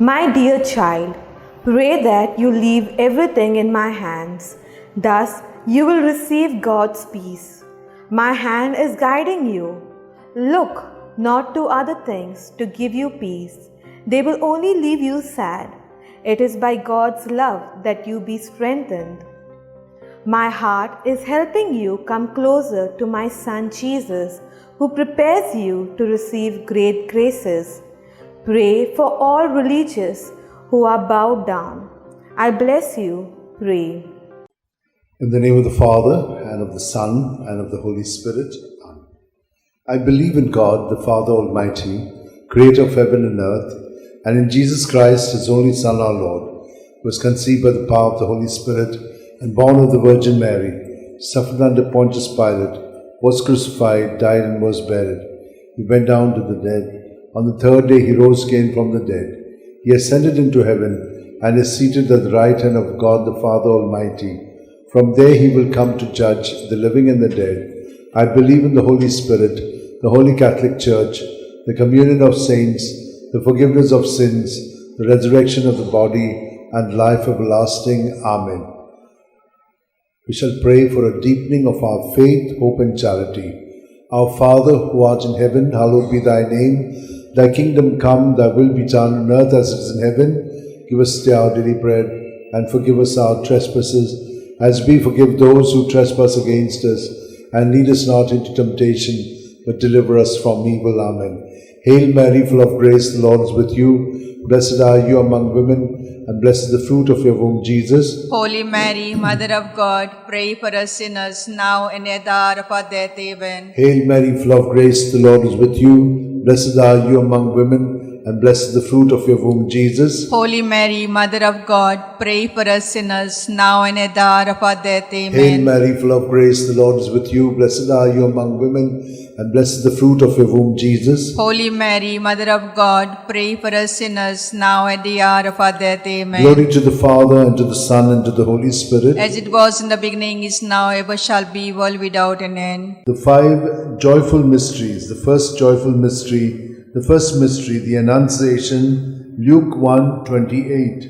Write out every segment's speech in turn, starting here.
My dear child, pray that you leave everything in my hands. Thus, you will receive God's peace. My hand is guiding you. Look not to other things to give you peace. They will only leave you sad. It is by God's love that you be strengthened. My heart is helping you come closer to my Son Jesus, who prepares you to receive great graces. Pray for all religious who are bowed down. I bless you. Pray. In the name of the Father, and of the Son, and of the Holy Spirit. Amen. I believe in God, the Father Almighty, creator of heaven and earth, and in Jesus Christ, his only Son, our Lord, who was conceived by the power of the Holy Spirit, and born of the Virgin Mary, suffered under Pontius Pilate, was crucified, died, and was buried. He went down to the dead. On the third day he rose again from the dead. He ascended into heaven, and is seated at the right hand of God the Father Almighty. From there he will come to judge the living and the dead. I believe in the Holy Spirit, the Holy Catholic Church, the communion of saints, the forgiveness of sins, the resurrection of the body, and life everlasting. Amen. We shall pray for a deepening of our faith, hope, and charity. Our Father, who art in heaven, hallowed be thy name. Thy kingdom come, thy will be done on earth as it is in heaven. Give us today our daily bread, and forgive us our trespasses, as we forgive those who trespass against us. And lead us not into temptation, but deliver us from evil. Amen. Hail Mary, full of grace, the Lord is with you. Blessed are you among women, and blessed is the fruit of your womb, Jesus. Holy Mary, Mother of God, pray for us sinners, now and at the hour of our death. Amen. Hail Mary, full of grace, the Lord is with you. Blessed are you among women, and blessed is the fruit of your womb, Jesus. Holy Mary, Mother of God, pray for us sinners, now and at the hour of our death. Amen. Hail Mary, full of grace, the Lord is with you. Blessed are you among women, and blessed is the fruit of your womb, Jesus. Holy Mary, Mother of God, pray for us sinners, now at the hour of our death. Amen. Glory to the Father, and to the Son, and to the Holy Spirit. As it was in the beginning, is now, ever shall be, world without an end. The five joyful mysteries. The first joyful mystery, the Annunciation, Luke 1:28.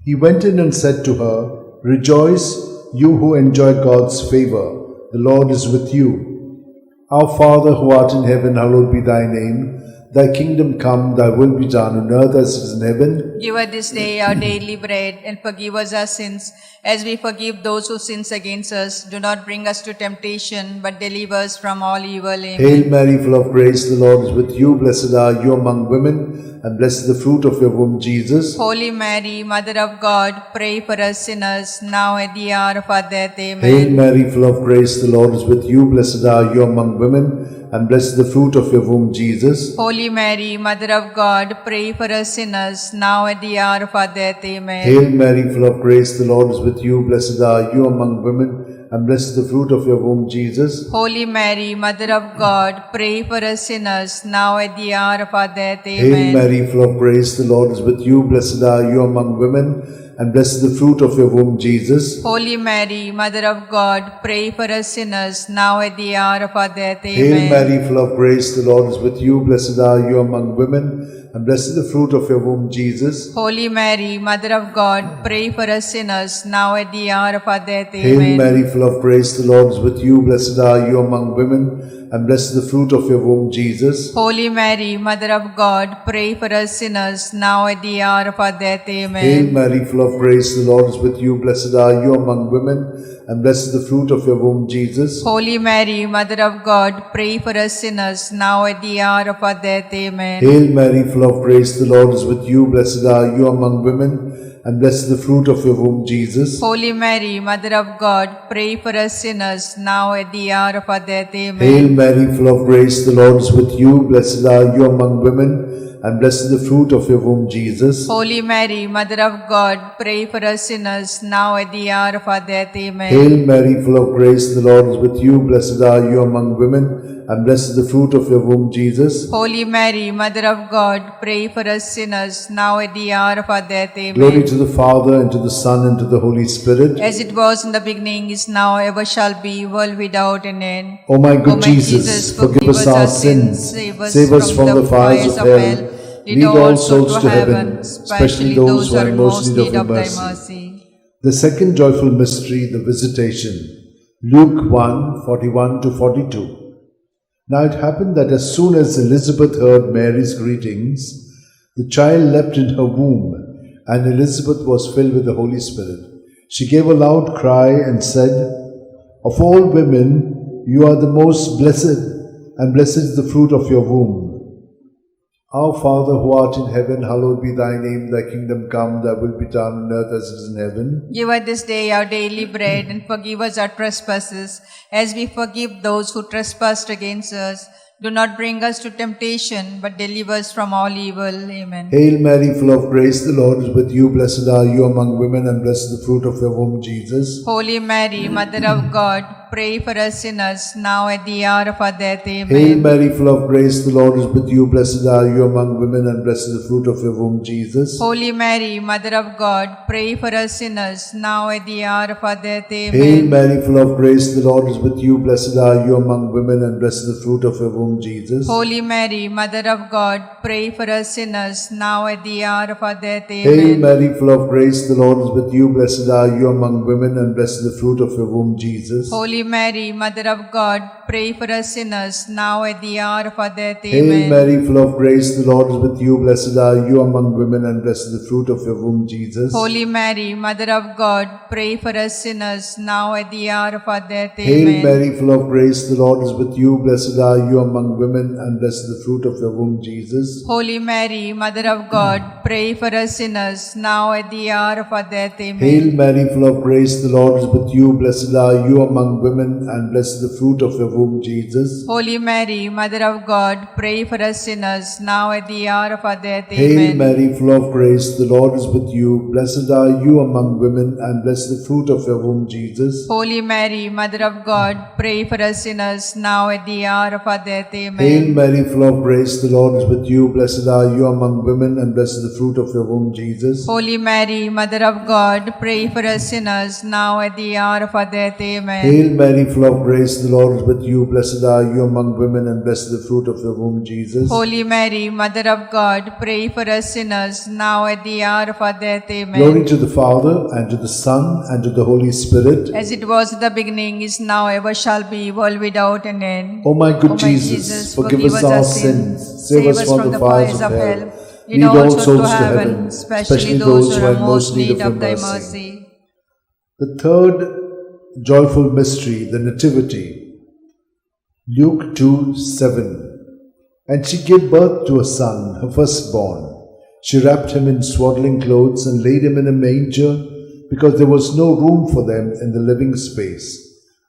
He went in and said to her, Rejoice, you who enjoy God's favor. The Lord is with you. Our Father, who art in heaven, hallowed be thy name. Thy kingdom come, thy will be done on earth as it is in heaven. Give us this day our daily bread, and forgive us our sins, as we forgive those who sin against us. Do not bring us to temptation, but deliver us from all evil. Amen. Hail Mary, full of grace, the Lord is with you. Blessed are you among women, and blessed is the fruit of your womb, Jesus. Holy Mary, Mother of God, pray for us sinners, now at the hour of our death. Amen. Hail Mary, full of grace, the Lord is with you. Blessed are you among women, and blessed is the fruit of your womb, Jesus. Holy Mary, Mother of God, pray for us sinners, now at the hour of our death. Amen. Hail Mary, full of grace, the Lord is with you. Blessed are you among women, and blessed is the fruit of your womb, Jesus. Holy Mary, Mother of God, pray for us sinners, now at the hour of our death. Amen. Hail Mary, full of grace, the Lord is with you. Blessed are you among women, and blessed is the fruit of your womb, Jesus. Holy Mary, Mother of God, pray for us sinners, now at the hour of our death. Amen. Hail Mary, full of grace, the Lord is with you. Blessed are you among women, and blessed is the fruit of your womb, Jesus. Holy Mary, Mother of God, pray for us sinners, now at the hour of our death. Amen. Hail Mary, full of grace, the Lord is with you. Blessed are you among women, and blessed is the fruit of your womb, Jesus. Holy Mary, Mother of God, pray for us sinners, now at the hour of our death. Amen. Hail Mary, full of grace, the Lord is with you. Blessed are you among women, and blessed is the fruit of your womb, Jesus. Holy Mary, Mother of God, pray for us sinners, now at the hour of our death. Amen. Hail Mary, full of grace, the Lord is with you. Blessed are you among women, and blessed is the fruit of your womb, Jesus. Holy Mary, Mother of God, pray for us sinners, now at the hour of our death. Amen. Hail Mary, full of grace, the Lord is with you. Blessed are you among women, and blessed is the fruit of your womb, Jesus. Holy Mary, Mother of God, pray for us sinners, now at the hour of our death. Amen. Hail Mary, full of grace, the Lord is with you. Blessed are you among women, and blessed is the fruit of your womb, Jesus. Holy Mary, Mother of God, pray for us sinners, now at the hour of our death. Amen. Glory to the Father, and to the Son, and to the Holy Spirit. As it was in the beginning, is now, ever shall be, world without an end. O my good Jesus, forgive us our sins, save us from the fires of hell, Lead all souls to heaven, especially those who are in most need of thy mercy. The second joyful mystery, the Visitation. Luke 1, 41 to 42. Now it happened that as soon as Elizabeth heard Mary's greetings, the child leapt in her womb, and Elizabeth was filled with the Holy Spirit. She gave a loud cry and said, "Of all women, you are the most blessed, and blessed is the fruit of your womb. Our Father who art in heaven, hallowed be thy name. Thy kingdom come, thy will be done on earth as it is in heaven. Give us this day our daily bread, and forgive us our trespasses, as we forgive those who trespass against us. Do not bring us to temptation, but deliver us from all evil. Amen. Hail Mary, full of grace, the Lord is with you. Blessed are you among women, and blessed is the fruit of your womb, Jesus. Holy Mary, Mother of God, pray for us sinners, now at the hour of our death. Amen. Hail Mary, full of grace, the Lord is with you. Blessed are you among women, and blessed is the fruit of your womb, Jesus. Holy Mary, Mother of God, pray for us sinners, now at the hour of our death. Amen. Hail Mary, full of grace, the Lord is with you. Blessed are you among women, and blessed is the fruit of your womb, Jesus. Holy Mary, Mother of God, pray for us sinners, now at the hour of our death. Amen. Hail Mary, full of grace, the Lord is with you. Blessed are you among women, and blessed is the fruit of your womb, Jesus. Holy Mary, Mother of God, pray for us sinners, now at the hour of our death. Hail Amen. Mary, full of grace, the Lord is with you. Blessed are you among women, and blessed is the fruit of your womb, Jesus. Holy Mary, Mother of God, pray for us sinners, now at the hour of our death. Hail Amen. Mary, full of grace, the Lord is with you. Blessed are you among women, and blessed is the fruit of your womb, Jesus. Holy Mary, Mother of God, pray for us sinners, now at the hour of our death. Amen. Hail Mary, full of grace, the Lord is with you. Blessed are you among women, and blessed is the fruit of your womb, Jesus. Holy Mary, Mother of God, pray for us sinners, now at the hour of our death. Hail Amen. Mary, full of grace, the Lord is with you. Blessed are you among women, and blessed is the fruit of your womb, Jesus. Holy Mary, Mother of God, pray for us sinners, now at the hour of our death. Amen. Hail Mary, full of grace, the Lord is with you. Blessed are you among women, and blessed is the fruit of your womb, Jesus. Holy Mary, Mother of God, pray for us sinners, now at the hour of our death. Amen. Hail Mary, full of grace, the Lord is with you. Blessed are you among women, and blessed is the fruit of your womb, Jesus. Holy Mary, Mother of God, pray for us sinners, now at the hour of our death. Amen. Glory to the Father, and to the Son, and to the Holy Spirit. As it was in the beginning, is now, ever shall be, world without an end. O my good O my Jesus, forgive us our sins, save us from the fires of hell. Lead all souls to heaven, especially those who are in most need of thy mercy. The third joyful mystery, the Nativity. Luke 2:7. And she gave birth to a son, her firstborn. She wrapped him in swaddling clothes and laid him in a manger, because there was no room for them in the living space.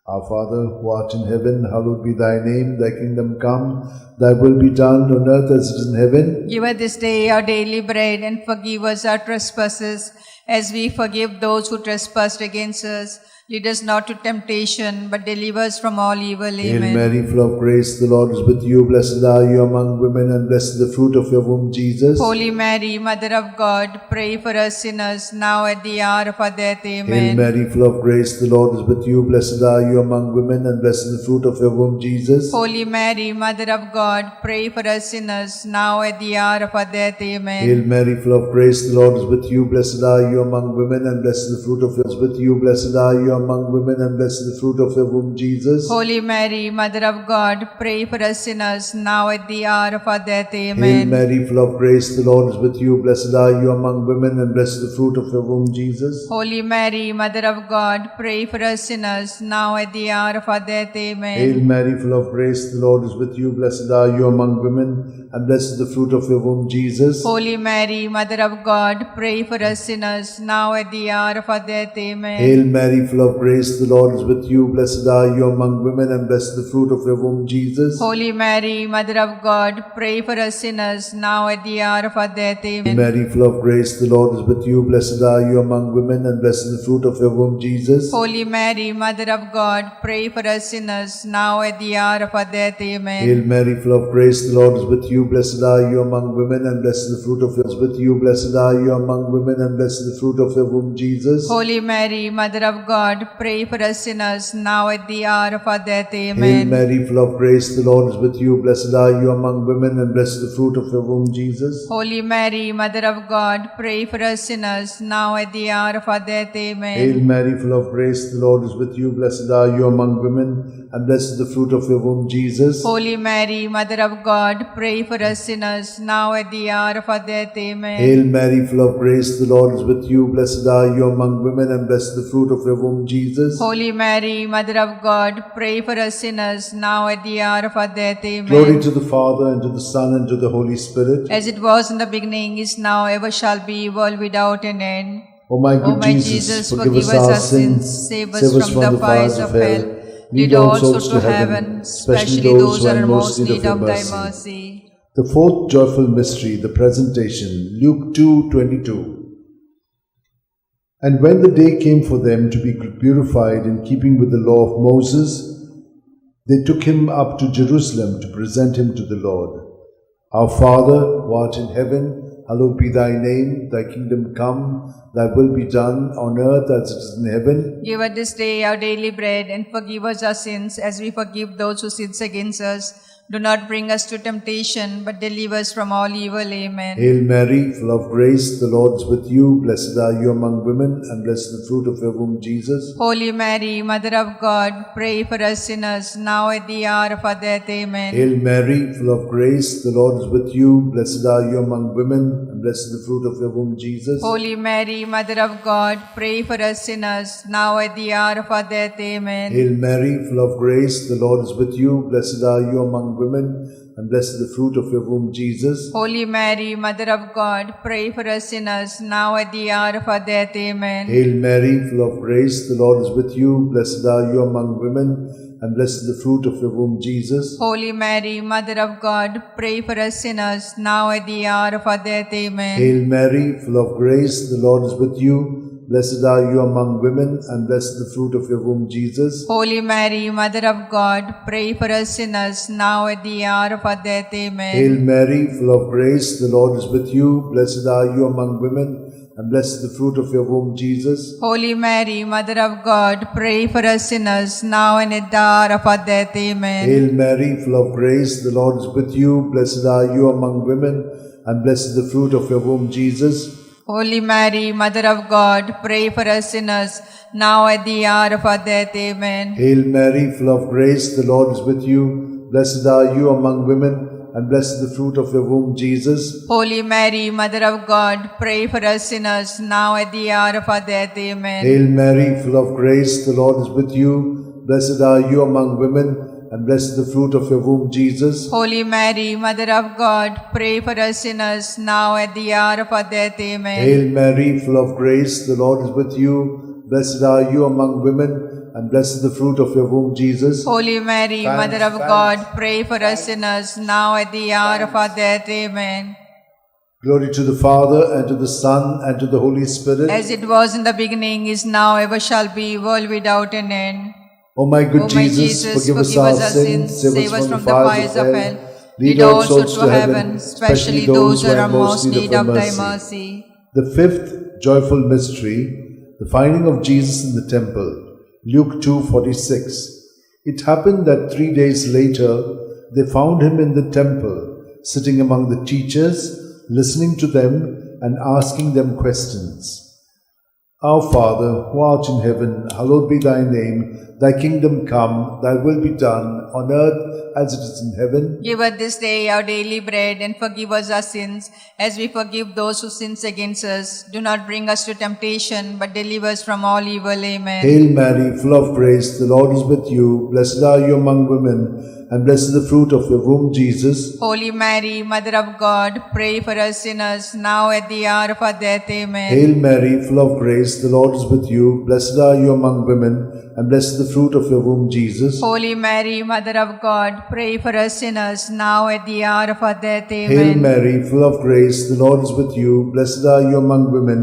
Our Father, who art in heaven, hallowed be thy name. Thy kingdom come, thy will be done on earth as it is in heaven. Give us this day our daily bread, and forgive us our trespasses, as we forgive those who trespass against us. Lead us not to temptation, but deliver us from all evil. Hail Amen. Mary, full of grace, the Lord is with you. Blessed are you among women, and blessed is the fruit of your womb, Jesus. Holy Mary, Mother of God, pray for us sinners, now at the hour of our death. Hail Amen. Mary, full of grace, the Lord is with you. Blessed are you among women, and blessed is the fruit of your womb, Jesus. Holy Mary, Mother of God, pray for us sinners, now at the hour of our death. Amen. Hail Mary, full of grace, the Lord is with you. Blessed are you among women, and blessed is the fruit of your womb, with you. Blessed are you among women, and blessed is the fruit of your womb, Jesus. Holy Mary, Mother of God, pray for us sinners, now at the hour of our death. Hail Amen. Mary, full of grace, the Lord is with you. Blessed are you among women, and blessed is the fruit of your womb, Jesus. Holy Mary, Mother of God, pray for us sinners, now at the hour of our death. Amen. Hail Mary, full of grace, the Lord is with you. Blessed are you among women, and blessed is the fruit of your womb, Jesus. Holy Mary, Mother of God, pray for us sinners, now at the hour of our death. Amen. Hail Mary, full of grace, the Lord is with you. Blessed are you among women, and blessed is the fruit of your womb, Jesus. Holy Mary, Mother of God, pray for us sinners, now at the hour of our death. Hail Amen. Mary, full of grace, the Lord is with you. Blessed are you among women, and blessed is the fruit of your womb, Jesus. Holy Mary, Mother of God, pray for us sinners, now at the hour of our death. Amen. Hail Mary, full of grace, the Lord is with you. Blessed are you among women, and blessed is the fruit of your womb, with you. Blessed are you among women, and blessed is the fruit of your womb, Jesus. Holy Mary, Mother of God, pray for us sinners, now at the hour of our death. Hail Amen. Mary, full of grace, the Lord is with you. Blessed are you among women, and blessed is the fruit of your womb, Jesus. Holy Mary, Mother of God, pray for us sinners, now at the hour of our death. Amen. Hail Mary, full of grace, the Lord is with you. Blessed are you among women, and blessed is the fruit of your womb, Jesus. Holy Mary, Mother of God, pray for us sinners, now at the hour of our death. Amen. Hail Mary, full of grace, the Lord is with you. Blessed are you among women, and blessed is the fruit of your womb, Jesus. Holy Mary, Mother of God, pray for us sinners, now at the hour of our death. Amen. Glory to the Father, and to the Son, and to the Holy Spirit. As it was in the beginning, is now, ever shall be, world without an end. O my good Jesus, forgive us our sins, save us from the fires of hell. Lead all souls to heaven, especially those who are in most need of thy mercy. The fourth joyful mystery, the presentation, Luke 2:22. And when the day came for them to be purified in keeping with the law of Moses, they took him up to Jerusalem to present him to the Lord. Our Father, who art in heaven, hallowed be thy name, thy kingdom come, thy will be done on earth as it is in heaven. Give us this day our daily bread, and forgive us our sins as we forgive those who sin against us. Do not bring us to temptation, but deliver us from all evil. Amen. Hail Mary, full of grace, the Lord is with you. Blessed are you among women, and blessed is the fruit of your womb, Jesus. Holy Mary, Mother of God, pray for us sinners, now at the hour of our death. Amen. Hail Mary, full of grace, the Lord is with you. Blessed are you among women, and blessed is the fruit of your womb, Jesus. Holy Mary, Mother of God, pray for us sinners, now at the hour of our death. Amen. Hail Mary, full of grace, the Lord is with you. Blessed are you among women, and blessed is the fruit of your womb, Jesus. Holy Mary, Mother of God, pray for us sinners, now at the hour of our death. Amen. Hail Mary, full of grace, the Lord is with you. Blessed are you among women, and blessed is the fruit of your womb, Jesus. Holy Mary, Mother of God, pray for us sinners, now at the hour of our death. Amen. Hail Mary, full of grace, the Lord is with you. Blessed are you among women, and blessed is the fruit of your womb, Jesus. Holy Mary, Mother of God, pray for us sinners, now at the hour of our death. Amen. Hail Mary, full of grace, the Lord is with you. Blessed are you among women, and blessed is the fruit of your womb, Jesus. Holy Mary, Mother of God, pray for us sinners, now and at the hour of our death. Amen. Hail Mary, full of grace, the Lord is with you. Blessed are you among women, and blessed is the fruit of your womb, Jesus. Holy Mary, Mother of God, pray for us sinners, now at the hour of our death. Amen. Hail Mary, full of grace, the Lord is with you. Blessed are you among women, and blessed is the fruit of your womb, Jesus. Holy Mary, Mother of God, pray for us sinners, now at the hour of our death. Amen. Hail Mary, full of grace, the Lord is with you. Blessed are you among women, and blessed is the fruit of your womb, Jesus. Holy Mary, Mother of God, pray for us sinners, now at the hour of our death. Amen. Hail Mary, full of grace, the Lord is with you. Blessed are you among women, and blessed is the fruit of your womb, Jesus. Holy Mary, Mother of God, pray for us sinners, now at the hour of our death. Amen. Glory to the Father, and to the Son, and to the Holy Spirit. As it was in the beginning, is now, ever shall be, world without an end. O my good O my Jesus, forgive us our sins, save us from the fires of hell. Lead all souls to heaven, especially those who are in most need of thy mercy. The fifth joyful mystery, the finding of Jesus in the temple, Luke 2:46. It happened that 3 days later, they found him in the temple, sitting among the teachers, listening to them and asking them questions. Our Father, who art in heaven, hallowed be thy name. Thy kingdom come, thy will be done, on earth as it is in heaven. Give us this day our daily bread, and forgive us our sins, as we forgive those who sin against us. Do not bring us to temptation, but deliver us from all evil. Amen. Hail Mary, full of grace, the Lord is with you. Blessed are you among women, and blessed is the fruit of your womb, Jesus. Holy Mary, Mother of God, pray for us sinners, now at the hour of our death. Amen. Hail Mary, full of grace, the Lord is with you. Blessed are you among women, and blessed is the fruit of your womb, Jesus. Holy Mary, Mother of God, pray for us sinners, now at the hour of our death. Amen. Hail Mary, full of grace, the Lord is with you. Blessed are you among women,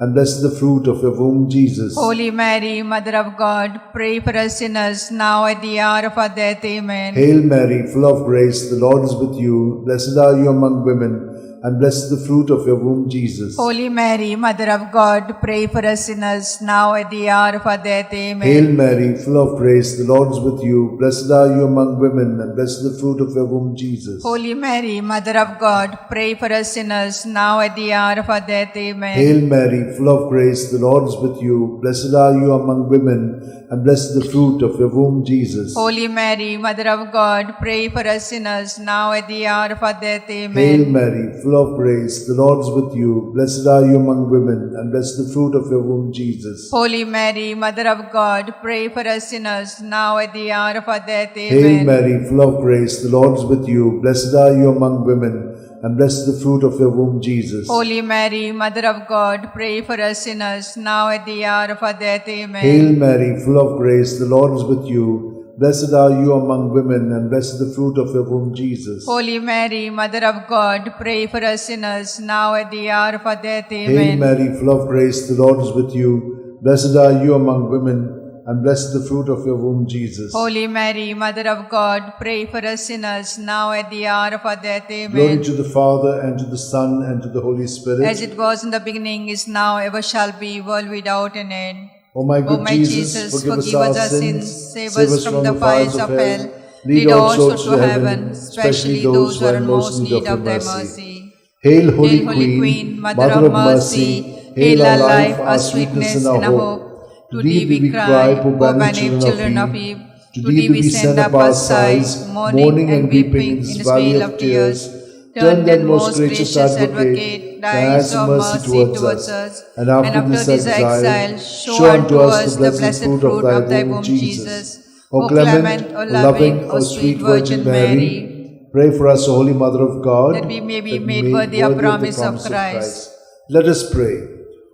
and blessed is the fruit of your womb, Jesus. Holy Mary, Mother of God, pray for us sinners, now at the hour of our death. Amen. Hail Mary, full of grace, the Lord is with you. Blessed are you among women, and blessed the fruit of your womb, Jesus. Holy Mary, Mother of God, pray for us sinners, now at the hour of our death. Amen. Hail Mary, full of grace, the Lord is with you. Blessed are you among women, and blessed the fruit of your womb, Jesus. Holy Mary, Mother of God, pray for us sinners, now at the hour of our death. Amen. Hail Mary, full of grace, the Lord is with you. Blessed are you among women, and blessed the fruit of your womb, Jesus. Holy Mary, Mother of God, pray for us sinners, now at the hour of our death. Amen. Hail Mary, full of grace, the Lord is with you. Blessed are you among women, and blessed the fruit of your womb, Jesus. Holy Mary, Mother of God, pray for us sinners, now at the hour of our death. Amen. Hail Mary, full of grace, the Lord is with you. Blessed are you among women, and blessed the fruit of your womb, Jesus. Holy Mary, Mother of God, pray for us sinners, now at the hour of our death. Amen. Hail Mary, full of grace, the Lord is with you. Blessed are you among women, and blessed the fruit of your womb, Jesus. Holy Mary, Mother of God, pray for us sinners, now at the hour of our death. Hail Amen. Mary, full of grace, the Lord is with you. Blessed are you among women, and blessed the fruit of your womb, Jesus. Holy Mary, Mother of God, pray for us sinners, now at the hour of our death. Amen. Glory to the Father, and to the Son, and to the Holy Spirit. As it was in the beginning, is now, ever shall be, world without an end. O my good Jesus, forgive us our sins, save us from the fires of hell, lead all souls to heaven, especially those who are in most need of thy mercy. Hail, Hail, Holy Queen, Mother of mercy, hail our life, our sweetness, and our hope. To thee we cry, poor banished children of Eve. To thee we send up our sighs, mourning and weeping in this vale of tears. Turn then, most gracious Advocate, thy eyes of mercy towards us, and after this exile, show unto us the blessed fruit of thy womb, Jesus. O clement, O loving, O sweet Virgin Mary, pray for us, O Holy Mother of God, that we may be made worthy of promise of Christ. Let us pray.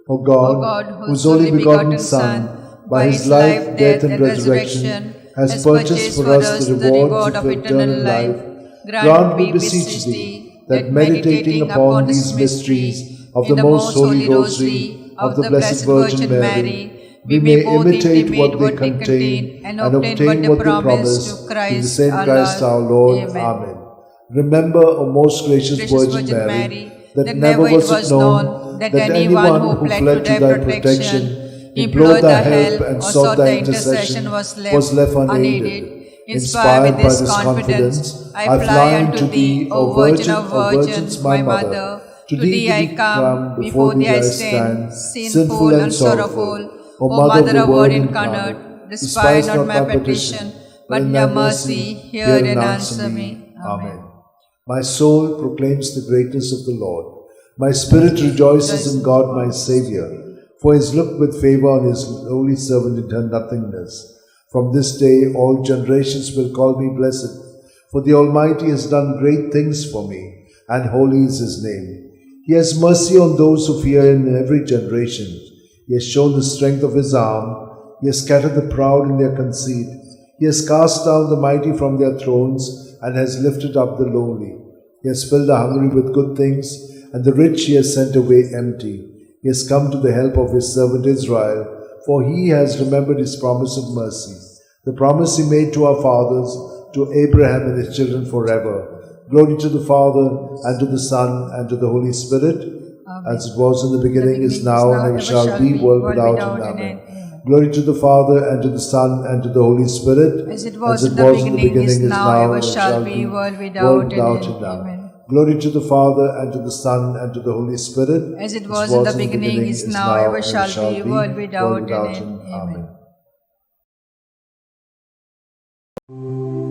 O God, whose only begotten Son, by his life, death, and resurrection, has purchased for us the reward of eternal life, grant, we beseech thee, that meditating upon these mysteries of the most holy Rosary of the Blessed Virgin Mary, we may imitate what they contain and obtain what they promise through the same Christ our Lord. Amen. Remember, O most gracious Virgin Mary, that never was it known that anyone who fled to thy protection, implored thy help, and sought thy intercession was left unaided. Inspired by this confidence, I fly unto thee, O Virgin of Virgins, my Mother. To thee I come, before thee I stand, sinful and sorrowful. O Mother of Word incarnate, despise not my petition, but in thy mercy hear and answer me. Amen. My soul proclaims the greatness of the Lord. My spirit rejoices in God my Xavier, for he has looked with favor on his lowly servant in her nothingness. From this day all generations will call me blessed, for the Almighty has done great things for me, and holy is his name. He has mercy on those who fear him in every generation. He has shown the strength of his arm. He has scattered the proud in their conceit. He has cast down the mighty from their thrones, and has lifted up the lowly. He has filled the hungry with good things, and the rich he has sent away empty. He has come to the help of his servant Israel, for he has remembered his promise of mercy, the promise he made to our fathers, to Abraham and his children forever. Glory to the Father, and to the Son, and to the Holy Spirit, as it was in the beginning, is now, and ever shall be, world without end. Amen. Glory to the Father, and to the Son, and to the Holy Spirit, as it was in the beginning, is now, ever shall be, world without end. Amen. Glory to the Father, and to the Son, and to the Holy Spirit, as it was in the beginning, is now, ever shall be, world without end. Amen.